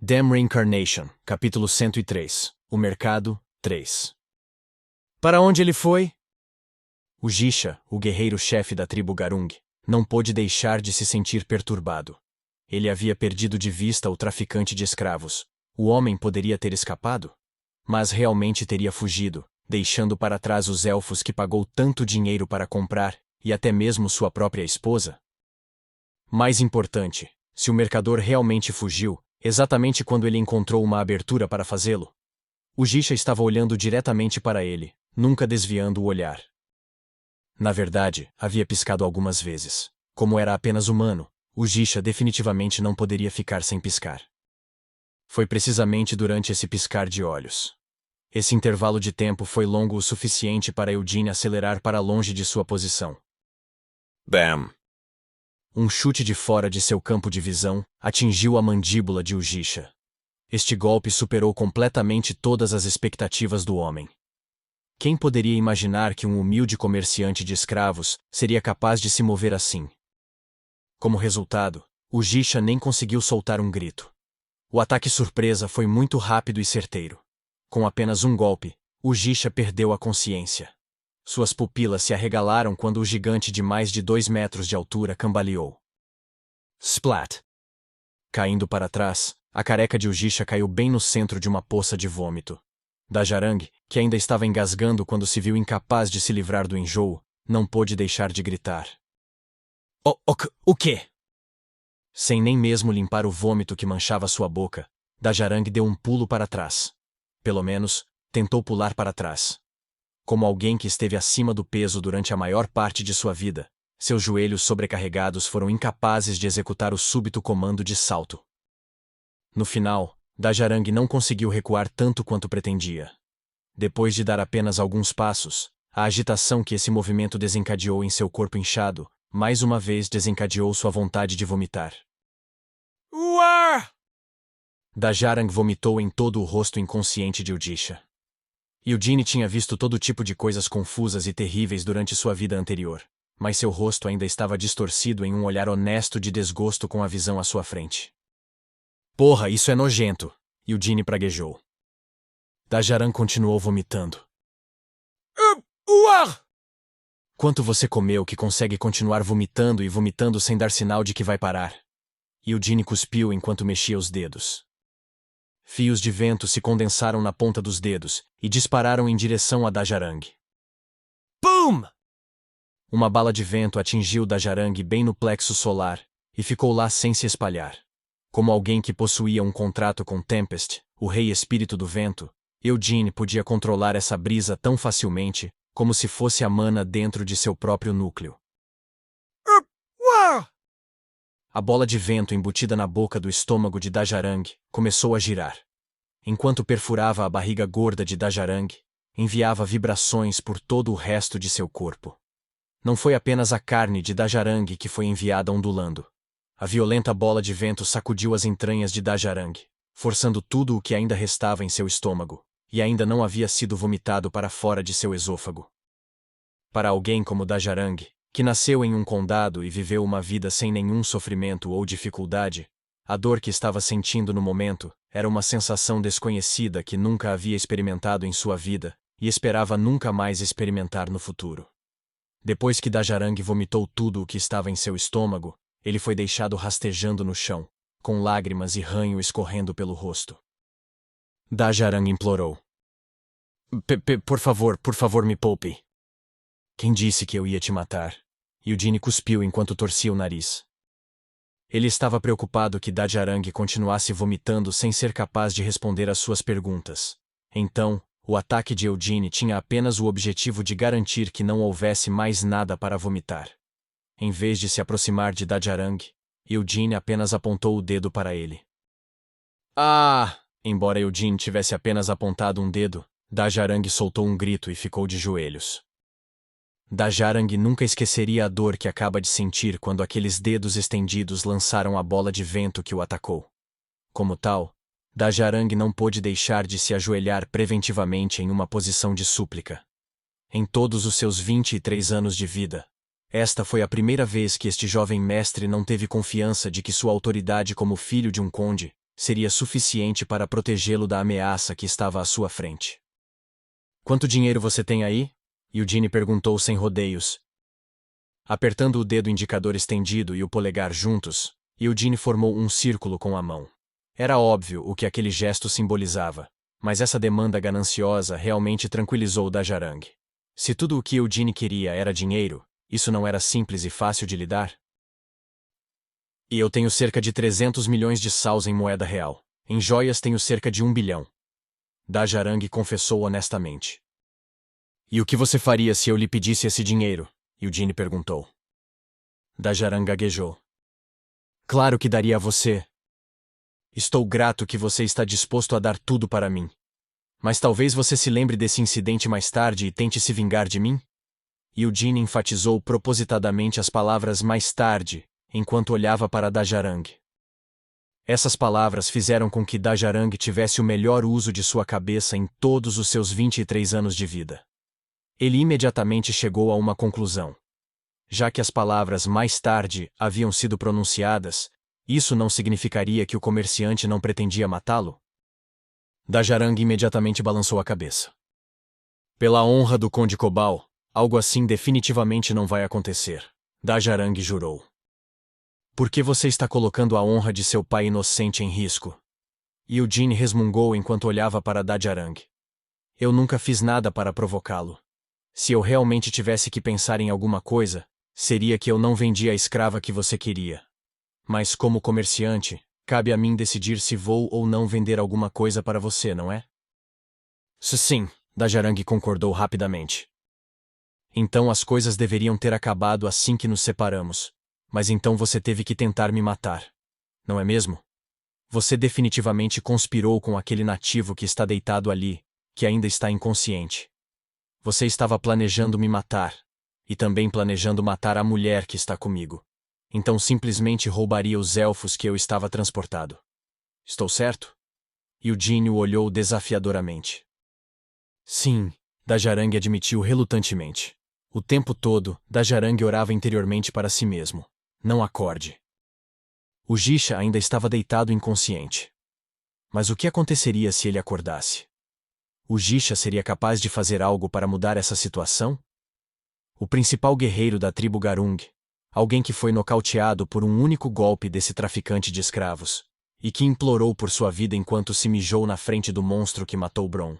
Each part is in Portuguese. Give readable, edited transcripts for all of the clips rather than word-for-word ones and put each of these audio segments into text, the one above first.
Damn Reincarnation, capítulo 103. O Mercado, 3. Para onde ele foi? O Jisha, o guerreiro-chefe da tribo Garung, não pôde deixar de se sentir perturbado. Ele havia perdido de vista o traficante de escravos. O homem poderia ter escapado? Mas realmente teria fugido, deixando para trás os elfos que pagou tanto dinheiro para comprar, e até mesmo sua própria esposa? Mais importante, se o mercador realmente fugiu, exatamente quando ele encontrou uma abertura para fazê-lo. O Jisha estava olhando diretamente para ele, nunca desviando o olhar. Na verdade, havia piscado algumas vezes. Como era apenas humano, o Jisha definitivamente não poderia ficar sem piscar. Foi precisamente durante esse piscar de olhos. Esse intervalo de tempo foi longo o suficiente para Eugene acelerar para longe de sua posição. Bam! Um chute de fora de seu campo de visão atingiu a mandíbula de Jisha. Este golpe superou completamente todas as expectativas do homem. Quem poderia imaginar que um humilde comerciante de escravos seria capaz de se mover assim? Como resultado, o Jisha nem conseguiu soltar um grito. O ataque surpresa foi muito rápido e certeiro. Com apenas um golpe, o Jisha perdeu a consciência. Suas pupilas se arregalaram quando o gigante de mais de 2 metros de altura cambaleou. Splat! Caindo para trás, a careca de Jisha caiu bem no centro de uma poça de vômito. Dajarang, que ainda estava engasgando quando se viu incapaz de se livrar do enjoo, não pôde deixar de gritar. O quê? Sem nem mesmo limpar o vômito que manchava sua boca, Dajarang deu um pulo para trás. Pelo menos, tentou pular para trás. Como alguém que esteve acima do peso durante a maior parte de sua vida, seus joelhos sobrecarregados foram incapazes de executar o súbito comando de salto. No final, Dajarang não conseguiu recuar tanto quanto pretendia. Depois de dar apenas alguns passos, a agitação que esse movimento desencadeou em seu corpo inchado, mais uma vez desencadeou sua vontade de vomitar. Uar! Dajarang vomitou em todo o rosto inconsciente de Jisha. Eugene tinha visto todo tipo de coisas confusas e terríveis durante sua vida anterior, mas seu rosto ainda estava distorcido em um olhar honesto de desgosto com a visão à sua frente. Porra, isso é nojento! Eugene praguejou. Dajarang continuou vomitando. Quanto você comeu que consegue continuar vomitando e vomitando sem dar sinal de que vai parar? Eugene cuspiu enquanto mexia os dedos. Fios de vento se condensaram na ponta dos dedos e dispararam em direção a Dajarang. Boom! Uma bala de vento atingiu Dajarang bem no plexo solar e ficou lá sem se espalhar. Como alguém que possuía um contrato com Tempest, o rei espírito do vento, Eugene podia controlar essa brisa tão facilmente como se fosse a mana dentro de seu próprio núcleo. A bola de vento embutida na boca do estômago de Dajarang começou a girar. Enquanto perfurava a barriga gorda de Dajarang, enviava vibrações por todo o resto de seu corpo. Não foi apenas a carne de Dajarang que foi enviada ondulando. A violenta bola de vento sacudiu as entranhas de Dajarang, forçando tudo o que ainda restava em seu estômago, e ainda não havia sido vomitado para fora de seu esôfago. Para alguém como Dajarang, que nasceu em um condado e viveu uma vida sem nenhum sofrimento ou dificuldade, a dor que estava sentindo no momento era uma sensação desconhecida que nunca havia experimentado em sua vida e esperava nunca mais experimentar no futuro. Depois que Dajarang vomitou tudo o que estava em seu estômago, ele foi deixado rastejando no chão, com lágrimas e ranho escorrendo pelo rosto. Dajarang implorou. Por favor, me poupe. Quem disse que eu ia te matar? Eugene cuspiu enquanto torcia o nariz. Ele estava preocupado que Dajarang continuasse vomitando sem ser capaz de responder às suas perguntas. Então, o ataque de Eugene tinha apenas o objetivo de garantir que não houvesse mais nada para vomitar. Em vez de se aproximar de Dajarang, Eugene apenas apontou o dedo para ele. Embora Eugene tivesse apenas apontado um dedo, Dajarang soltou um grito e ficou de joelhos. Dajarang nunca esqueceria a dor que acaba de sentir quando aqueles dedos estendidos lançaram a bola de vento que o atacou. Como tal, Dajarang não pôde deixar de se ajoelhar preventivamente em uma posição de súplica. Em todos os seus 23 anos de vida, esta foi a primeira vez que este jovem mestre não teve confiança de que sua autoridade como filho de um conde seria suficiente para protegê-lo da ameaça que estava à sua frente. Quanto dinheiro você tem aí? Eugene perguntou sem rodeios. Apertando o dedo indicador estendido e o polegar juntos, Eugene formou um círculo com a mão. Era óbvio o que aquele gesto simbolizava, mas essa demanda gananciosa realmente tranquilizou Dajarang. Se tudo o que Eugene queria era dinheiro, isso não era simples e fácil de lidar. E eu tenho cerca de 300 milhões de saus em moeda real. Em joias tenho cerca de 1 bilhão. Dajarang confessou honestamente. E o que você faria se eu lhe pedisse esse dinheiro? Eugene perguntou. Dajarang gaguejou. Claro que daria a você. Estou grato que você está disposto a dar tudo para mim. Mas talvez você se lembre desse incidente mais tarde e tente se vingar de mim? Eugene enfatizou propositadamente as palavras mais tarde, enquanto olhava para Dajarang. Essas palavras fizeram com que Dajarang tivesse o melhor uso de sua cabeça em todos os seus 23 anos de vida. Ele imediatamente chegou a uma conclusão. Já que as palavras mais tarde haviam sido pronunciadas, isso não significaria que o comerciante não pretendia matá-lo? Dajarang imediatamente balançou a cabeça. Pela honra do Conde Cobal, algo assim definitivamente não vai acontecer, Dajarang jurou. Por que você está colocando a honra de seu pai inocente em risco? Eugene resmungou enquanto olhava para Dajarang. Eu nunca fiz nada para provocá-lo. Se eu realmente tivesse que pensar em alguma coisa, seria que eu não vendi a escrava que você queria. Mas como comerciante, cabe a mim decidir se vou ou não vender alguma coisa para você, não é? Sim, Dajarang concordou rapidamente. Então as coisas deveriam ter acabado assim que nos separamos. Mas então você teve que tentar me matar. Não é mesmo? Você definitivamente conspirou com aquele nativo que está deitado ali, que ainda está inconsciente. Você estava planejando me matar, e também planejando matar a mulher que está comigo. Então simplesmente roubaria os elfos que eu estava transportado. Estou certo? Eugene o olhou desafiadoramente. Sim, Dajarang admitiu relutantemente. O tempo todo, Dajarang orava interiormente para si mesmo. Não acorde. O Jisha ainda estava deitado inconsciente. Mas o que aconteceria se ele acordasse? O Jisha seria capaz de fazer algo para mudar essa situação? O principal guerreiro da tribo Garung, alguém que foi nocauteado por um único golpe desse traficante de escravos, e que implorou por sua vida enquanto se mijou na frente do monstro que matou Bron.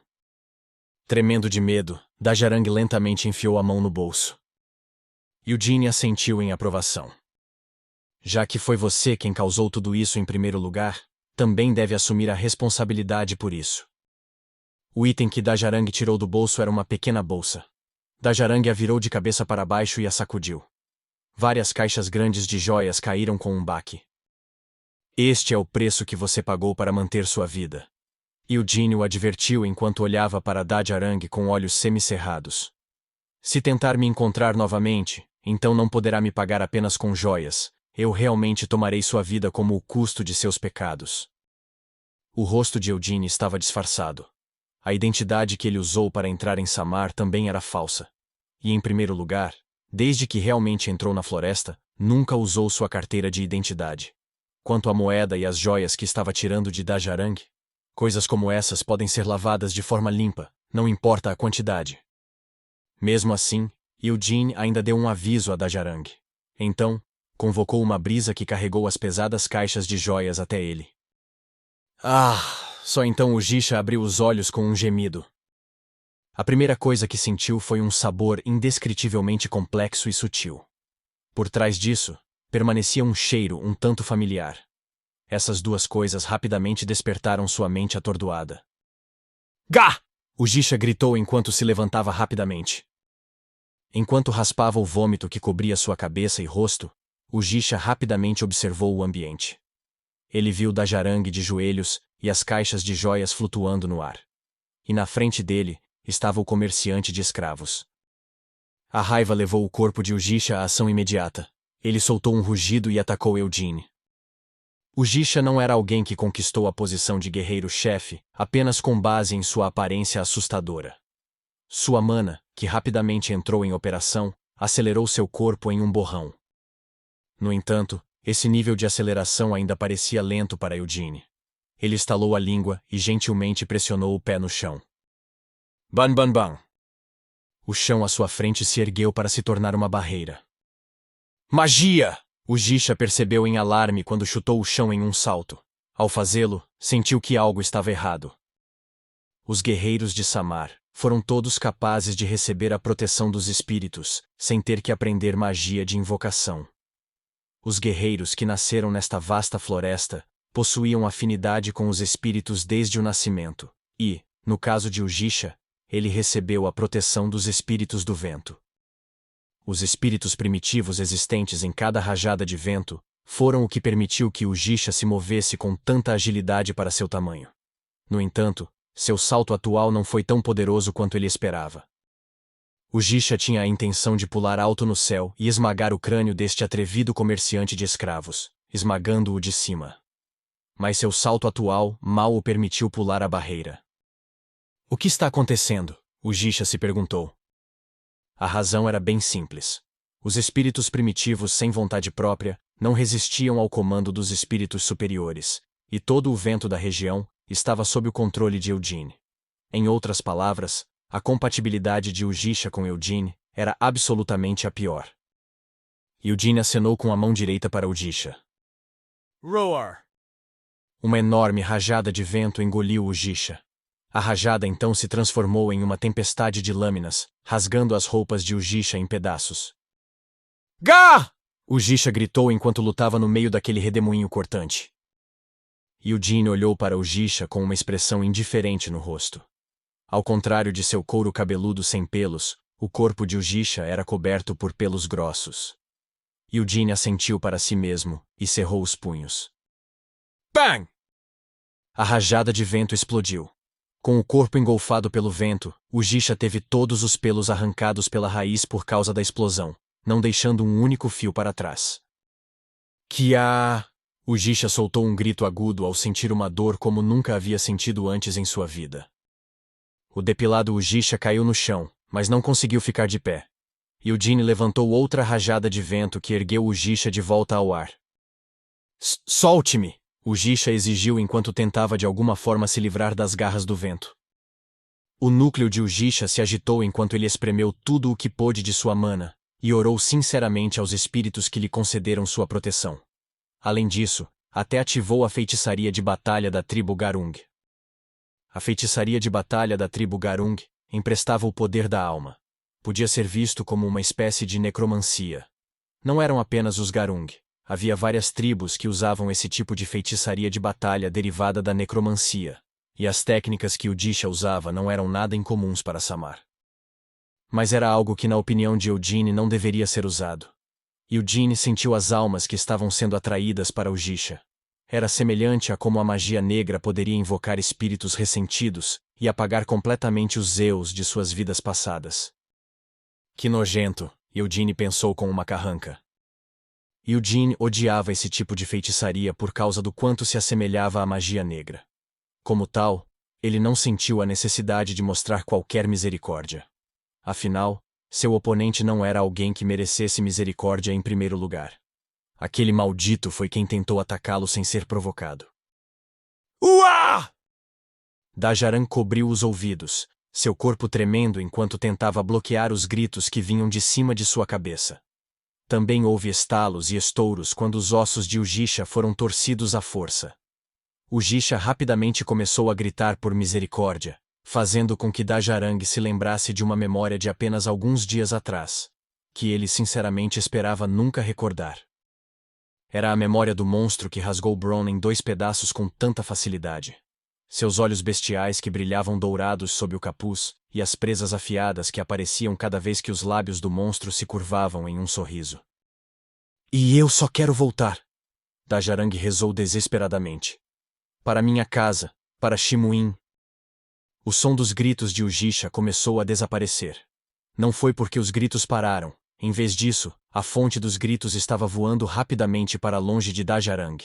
Tremendo de medo, Dajarang lentamente enfiou a mão no bolso. Eugene assentiu em aprovação. Já que foi você quem causou tudo isso em primeiro lugar, também deve assumir a responsabilidade por isso. O item que Dajarang tirou do bolso era uma pequena bolsa. Dajarang a virou de cabeça para baixo e a sacudiu. Várias caixas grandes de joias caíram com um baque. Este é o preço que você pagou para manter sua vida. Eugene o advertiu enquanto olhava para Dajarang com olhos semicerrados. Se tentar me encontrar novamente, então não poderá me pagar apenas com joias. Eu realmente tomarei sua vida como o custo de seus pecados. O rosto de Eugene estava disfarçado. A identidade que ele usou para entrar em Samar também era falsa. E em primeiro lugar, desde que realmente entrou na floresta, nunca usou sua carteira de identidade. Quanto à moeda e às joias que estava tirando de Dajarang, coisas como essas podem ser lavadas de forma limpa, não importa a quantidade. Mesmo assim, Eugene ainda deu um aviso a Dajarang. Então, convocou uma brisa que carregou as pesadas caixas de joias até ele. Só então o Jisha abriu os olhos com um gemido. A primeira coisa que sentiu foi um sabor indescritivelmente complexo e sutil. Por trás disso, permanecia um cheiro um tanto familiar. Essas duas coisas rapidamente despertaram sua mente atordoada. Gá! O Jisha gritou enquanto se levantava rapidamente. Enquanto raspava o vômito que cobria sua cabeça e rosto, o Jisha rapidamente observou o ambiente. Ele viu Dajarang de joelhos e as caixas de joias flutuando no ar. E na frente dele estava o comerciante de escravos. A raiva levou o corpo de Jisha à ação imediata. Ele soltou um rugido e atacou Eugene. O Jisha não era alguém que conquistou a posição de guerreiro-chefe apenas com base em sua aparência assustadora. Sua mana, que rapidamente entrou em operação, acelerou seu corpo em um borrão. No entanto, esse nível de aceleração ainda parecia lento para Eugene. Ele estalou a língua e gentilmente pressionou o pé no chão. Ban ban ban! O chão à sua frente se ergueu para se tornar uma barreira. Magia! O Jisha percebeu em alarme quando chutou o chão em um salto. Ao fazê-lo, sentiu que algo estava errado. Os guerreiros de Samar foram todos capazes de receber a proteção dos espíritos, sem ter que aprender magia de invocação. Os guerreiros que nasceram nesta vasta floresta possuíam afinidade com os espíritos desde o nascimento, e, no caso de Ujisha, ele recebeu a proteção dos espíritos do vento. Os espíritos primitivos existentes em cada rajada de vento foram o que permitiu que Ujisha se movesse com tanta agilidade para seu tamanho. No entanto, seu salto atual não foi tão poderoso quanto ele esperava. Ujisha tinha a intenção de pular alto no céu e esmagar o crânio deste atrevido comerciante de escravos, esmagando-o de cima. Mas seu salto atual mal o permitiu pular a barreira. O que está acontecendo? Ujisha se perguntou. A razão era bem simples. Os espíritos primitivos sem vontade própria não resistiam ao comando dos espíritos superiores, e todo o vento da região estava sob o controle de Eugene. Em outras palavras, a compatibilidade de Ujisha com Eugene era absolutamente a pior. Eugene acenou com a mão direita para Ujisha. Roar! Uma enorme rajada de vento engoliu Ujisha. A rajada então se transformou em uma tempestade de lâminas, rasgando as roupas de Ujisha em pedaços. Gá! Ujisha gritou enquanto lutava no meio daquele redemoinho cortante. Eugene olhou para Ujisha com uma expressão indiferente no rosto. Ao contrário de seu couro cabeludo sem pelos, o corpo de Ujisha era coberto por pelos grossos. Eugene assentiu para si mesmo e cerrou os punhos. Bang! A rajada de vento explodiu. Com o corpo engolfado pelo vento, Ujisha teve todos os pelos arrancados pela raiz por causa da explosão, não deixando um único fio para trás. Kia! Ujisha soltou um grito agudo ao sentir uma dor como nunca havia sentido antes em sua vida. O depilado Ujisha caiu no chão, mas não conseguiu ficar de pé. Eugene levantou outra rajada de vento que ergueu Ujisha de volta ao ar. Solte-me! Ujisha exigiu enquanto tentava de alguma forma se livrar das garras do vento. O núcleo de Ujisha se agitou enquanto ele espremeu tudo o que pôde de sua mana, e orou sinceramente aos espíritos que lhe concederam sua proteção. Além disso, até ativou a feitiçaria de batalha da tribo Garung. A feitiçaria de batalha da tribo Garung emprestava o poder da alma. Podia ser visto como uma espécie de necromancia. Não eram apenas os Garung. Havia várias tribos que usavam esse tipo de feitiçaria de batalha derivada da necromancia, e as técnicas que Ujisha usava não eram nada incomuns para Samar. Mas era algo que, na opinião de Eugene, não deveria ser usado. Eugene sentiu as almas que estavam sendo atraídas para Ujisha. Era semelhante a como a magia negra poderia invocar espíritos ressentidos e apagar completamente os Zeus de suas vidas passadas. Que nojento, Eugene pensou com uma carranca. Eugene odiava esse tipo de feitiçaria por causa do quanto se assemelhava à magia negra. Como tal, ele não sentiu a necessidade de mostrar qualquer misericórdia. Afinal, seu oponente não era alguém que merecesse misericórdia em primeiro lugar. Aquele maldito foi quem tentou atacá-lo sem ser provocado. Uá! Dajaran cobriu os ouvidos, seu corpo tremendo enquanto tentava bloquear os gritos que vinham de cima de sua cabeça. Também houve estalos e estouros quando os ossos de Ujisha foram torcidos à força. Ujisha rapidamente começou a gritar por misericórdia, fazendo com que Dajarang se lembrasse de uma memória de apenas alguns dias atrás, que ele sinceramente esperava nunca recordar. Era a memória do monstro que rasgou Bronn em 2 pedaços com tanta facilidade. Seus olhos bestiais que brilhavam dourados sob o capuz, e as presas afiadas que apareciam cada vez que os lábios do monstro se curvavam em um sorriso. E eu só quero voltar! Dajarang rezou desesperadamente. Para minha casa, para Shimuin. O som dos gritos de Ujisha começou a desaparecer. Não foi porque os gritos pararam. Em vez disso, a fonte dos gritos estava voando rapidamente para longe de Dajarang.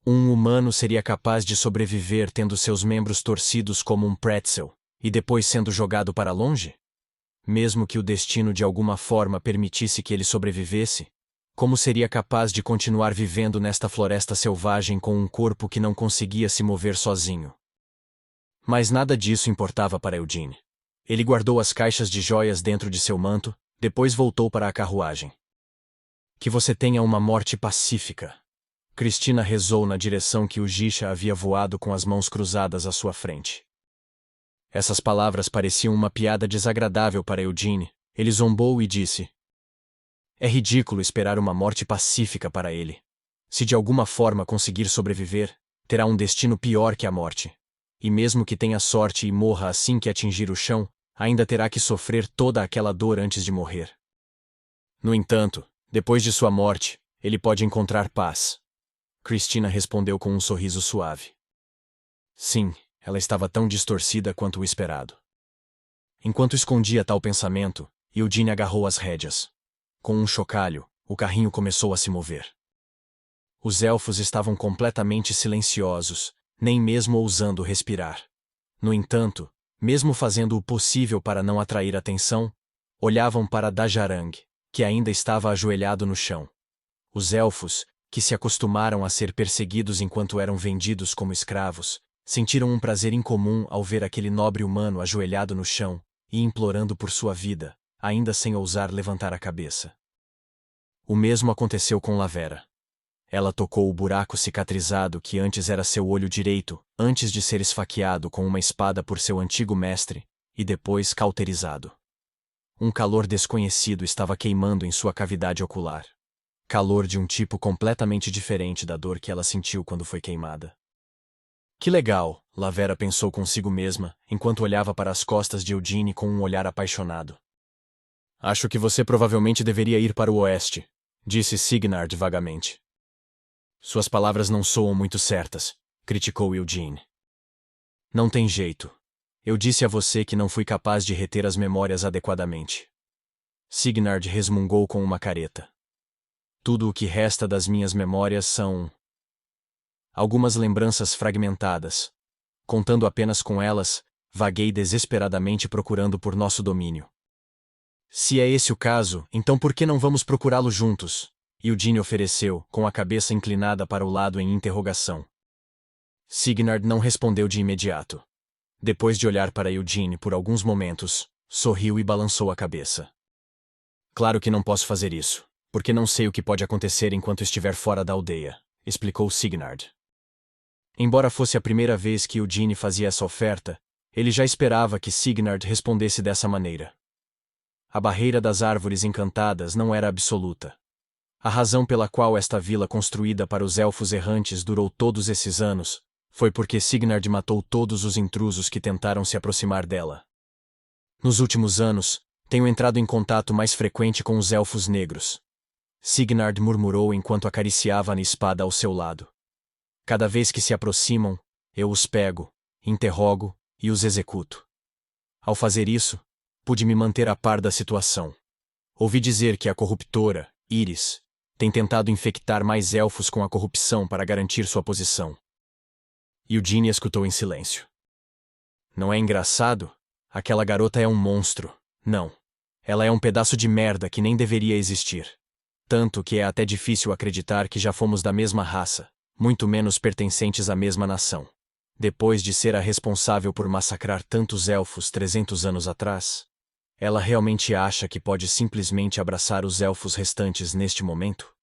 Um humano seria capaz de sobreviver tendo seus membros torcidos como um pretzel, e depois sendo jogado para longe? Mesmo que o destino de alguma forma permitisse que ele sobrevivesse? Como seria capaz de continuar vivendo nesta floresta selvagem com um corpo que não conseguia se mover sozinho? Mas nada disso importava para Eugene. Ele guardou as caixas de joias dentro de seu manto, depois voltou para a carruagem. Que você tenha uma morte pacífica. Cristina rezou na direção que o Jisha havia voado com as mãos cruzadas à sua frente. Essas palavras pareciam uma piada desagradável para Eugene. Ele zombou e disse: é ridículo esperar uma morte pacífica para ele. Se de alguma forma conseguir sobreviver, terá um destino pior que a morte. E mesmo que tenha sorte e morra assim que atingir o chão, ainda terá que sofrer toda aquela dor antes de morrer. No entanto, depois de sua morte, ele pode encontrar paz. Cristina respondeu com um sorriso suave. Sim, ela estava tão distorcida quanto o esperado. Enquanto escondia tal pensamento, Eugene agarrou as rédeas. Com um chocalho, o carrinho começou a se mover. Os elfos estavam completamente silenciosos, nem mesmo ousando respirar. No entanto, mesmo fazendo o possível para não atrair atenção, olhavam para Dajarang, que ainda estava ajoelhado no chão. Os elfos, que se acostumaram a ser perseguidos enquanto eram vendidos como escravos, sentiram um prazer incomum ao ver aquele nobre humano ajoelhado no chão e implorando por sua vida, ainda sem ousar levantar a cabeça. O mesmo aconteceu com Lavera. Ela tocou o buraco cicatrizado que antes era seu olho direito, antes de ser esfaqueado com uma espada por seu antigo mestre, e depois cauterizado. Um calor desconhecido estava queimando em sua cavidade ocular. Calor de um tipo completamente diferente da dor que ela sentiu quando foi queimada. Que legal, Lavera pensou consigo mesma, enquanto olhava para as costas de Eugene com um olhar apaixonado. Acho que você provavelmente deveria ir para o oeste, disse Signard vagamente. Suas palavras não soam muito certas, criticou Eugene. Não tem jeito. Eu disse a você que não fui capaz de reter as memórias adequadamente. Signard resmungou com uma careta. Tudo o que resta das minhas memórias são algumas lembranças fragmentadas. Contando apenas com elas, vaguei desesperadamente procurando por nosso domínio. Se é esse o caso, então por que não vamos procurá-lo juntos? Eugene ofereceu, com a cabeça inclinada para o lado em interrogação. Signard não respondeu de imediato. Depois de olhar para Eugene por alguns momentos, sorriu e balançou a cabeça. Claro que não posso fazer isso, porque não sei o que pode acontecer enquanto estiver fora da aldeia, explicou Signard. Embora fosse a primeira vez que Eugene fazia essa oferta, ele já esperava que Signard respondesse dessa maneira. A barreira das árvores encantadas não era absoluta. A razão pela qual esta vila construída para os elfos errantes durou todos esses anos foi porque Signard matou todos os intrusos que tentaram se aproximar dela. Nos últimos anos, tenho entrado em contato mais frequente com os elfos negros. Signard murmurou enquanto acariciava a espada ao seu lado. Cada vez que se aproximam, eu os pego, interrogo e os executo. Ao fazer isso, pude me manter a par da situação. Ouvi dizer que a corruptora, Iris, tem tentado infectar mais elfos com a corrupção para garantir sua posição. Eugene escutou em silêncio. Não é engraçado? Aquela garota é um monstro. Não. Ela é um pedaço de merda que nem deveria existir. Tanto que é até difícil acreditar que já fomos da mesma raça, muito menos pertencentes à mesma nação. Depois de ser a responsável por massacrar tantos elfos 300 anos atrás, ela realmente acha que pode simplesmente abraçar os elfos restantes neste momento?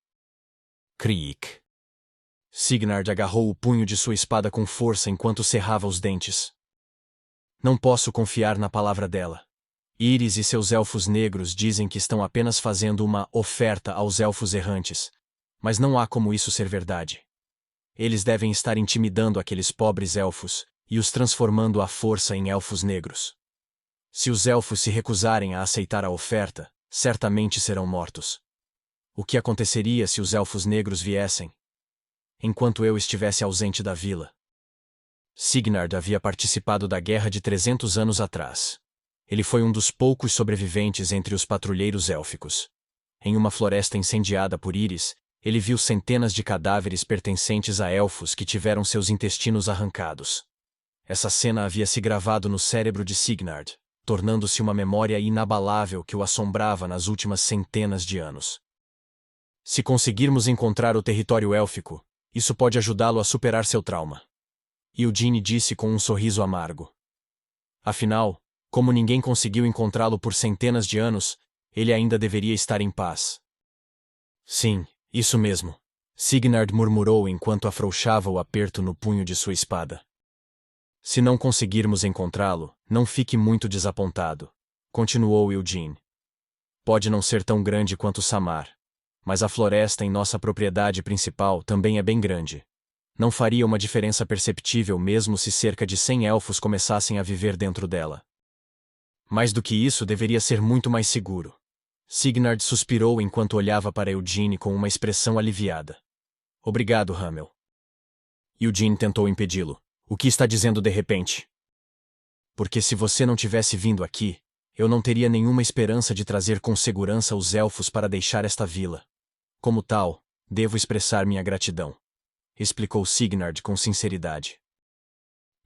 Kriik. Signard agarrou o punho de sua espada com força enquanto cerrava os dentes. Não posso confiar na palavra dela. Iris e seus elfos negros dizem que estão apenas fazendo uma oferta aos elfos errantes, mas não há como isso ser verdade. Eles devem estar intimidando aqueles pobres elfos e os transformando à força em elfos negros. Se os elfos se recusarem a aceitar a oferta, certamente serão mortos. O que aconteceria se os elfos negros viessem? Enquanto eu estivesse ausente da vila. Signard havia participado da guerra de 300 anos atrás. Ele foi um dos poucos sobreviventes entre os patrulheiros élficos. Em uma floresta incendiada por Iris, ele viu centenas de cadáveres pertencentes a elfos que tiveram seus intestinos arrancados. Essa cena havia se gravado no cérebro de Signard, tornando-se uma memória inabalável que o assombrava nas últimas centenas de anos. Se conseguirmos encontrar o território élfico, isso pode ajudá-lo a superar seu trauma. Eugene disse com um sorriso amargo. Afinal, como ninguém conseguiu encontrá-lo por centenas de anos, ele ainda deveria estar em paz. Sim, isso mesmo. Signard murmurou enquanto afrouxava o aperto no punho de sua espada. Se não conseguirmos encontrá-lo, não fique muito desapontado, continuou Eugene. Pode não ser tão grande quanto Samar, mas a floresta em nossa propriedade principal também é bem grande. Não faria uma diferença perceptível mesmo se cerca de 100 elfos começassem a viver dentro dela. Mais do que isso, deveria ser muito mais seguro. Signard suspirou enquanto olhava para Eugene com uma expressão aliviada. Obrigado, Hamel. Eugene tentou impedi-lo. O que está dizendo de repente? Porque se você não tivesse vindo aqui, eu não teria nenhuma esperança de trazer com segurança os elfos para deixar esta vila. Como tal, devo expressar minha gratidão, explicou Signard com sinceridade.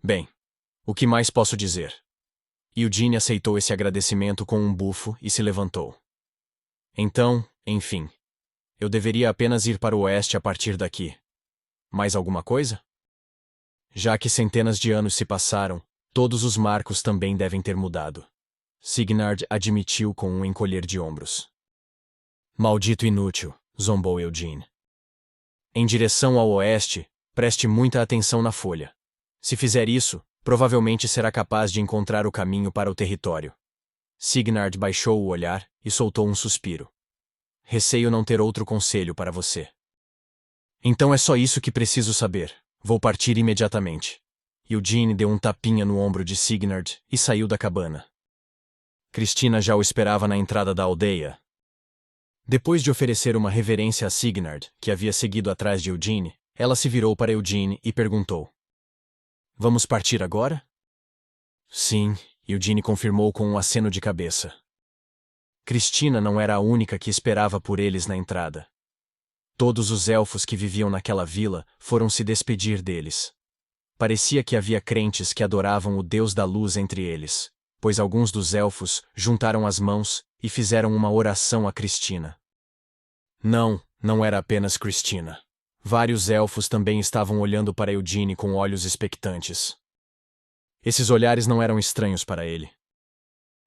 Bem, o que mais posso dizer? Eugene aceitou esse agradecimento com um bufo e se levantou. Então, enfim, eu deveria apenas ir para o oeste a partir daqui. Mais alguma coisa? Já que centenas de anos se passaram, todos os marcos também devem ter mudado. Signard admitiu com um encolher de ombros. Maldito inútil, zombou Eugene. Em direção ao oeste, preste muita atenção na folha. Se fizer isso, provavelmente será capaz de encontrar o caminho para o território. Signard baixou o olhar e soltou um suspiro. Receio não ter outro conselho para você. Então é só isso que preciso saber. Vou partir imediatamente. Eugene deu um tapinha no ombro de Signard e saiu da cabana. Cristina já o esperava na entrada da aldeia. Depois de oferecer uma reverência a Signard, que havia seguido atrás de Eugene, ela se virou para Eugene e perguntou. Vamos partir agora? Sim, Eugene confirmou com um aceno de cabeça. Cristina não era a única que esperava por eles na entrada. Todos os elfos que viviam naquela vila foram se despedir deles. Parecia que havia crentes que adoravam o Deus da luz entre eles, pois alguns dos elfos juntaram as mãos e fizeram uma oração a Cristina. Não era apenas Cristina. Vários elfos também estavam olhando para Eugene com olhos expectantes. Esses olhares não eram estranhos para ele.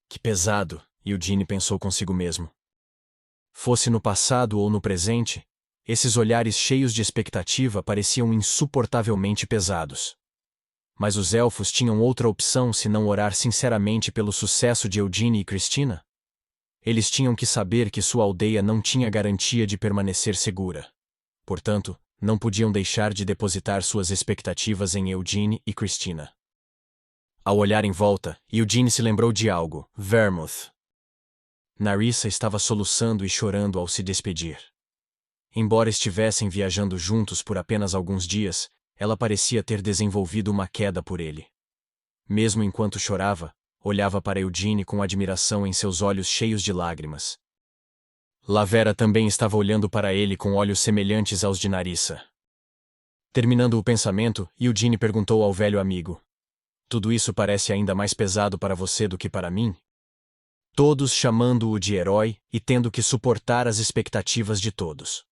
Que pesado, Eugene pensou consigo mesmo. Fosse no passado ou no presente, esses olhares cheios de expectativa pareciam insuportavelmente pesados. Mas os elfos tinham outra opção senão orar sinceramente pelo sucesso de Eugene e Cristina? Eles tinham que saber que sua aldeia não tinha garantia de permanecer segura. Portanto, não podiam deixar de depositar suas expectativas em Eugene e Cristina. Ao olhar em volta, Eugene se lembrou de algo: Vermouth. Narissa estava soluçando e chorando ao se despedir. Embora estivessem viajando juntos por apenas alguns dias, ela parecia ter desenvolvido uma queda por ele. Mesmo enquanto chorava, olhava para Eugene com admiração em seus olhos cheios de lágrimas. Lavera também estava olhando para ele com olhos semelhantes aos de Narissa. Terminando o pensamento, Eugene perguntou ao velho amigo: Tudo isso parece ainda mais pesado para você do que para mim? Todos chamando-o de herói e tendo que suportar as expectativas de todos.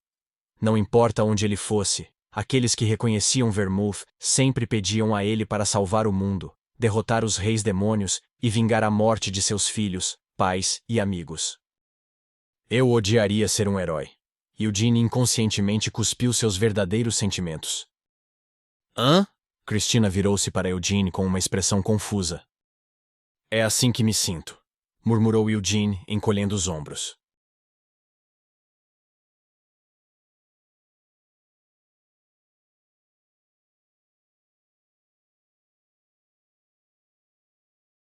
Não importa onde ele fosse, aqueles que reconheciam Vermouth sempre pediam a ele para salvar o mundo, derrotar os reis demônios e vingar a morte de seus filhos, pais e amigos. Eu odiaria ser um herói. Eugene inconscientemente cuspiu seus verdadeiros sentimentos. Hã? Cristina virou-se para Eugene com uma expressão confusa. É assim que me sinto, murmurou Eugene, encolhendo os ombros.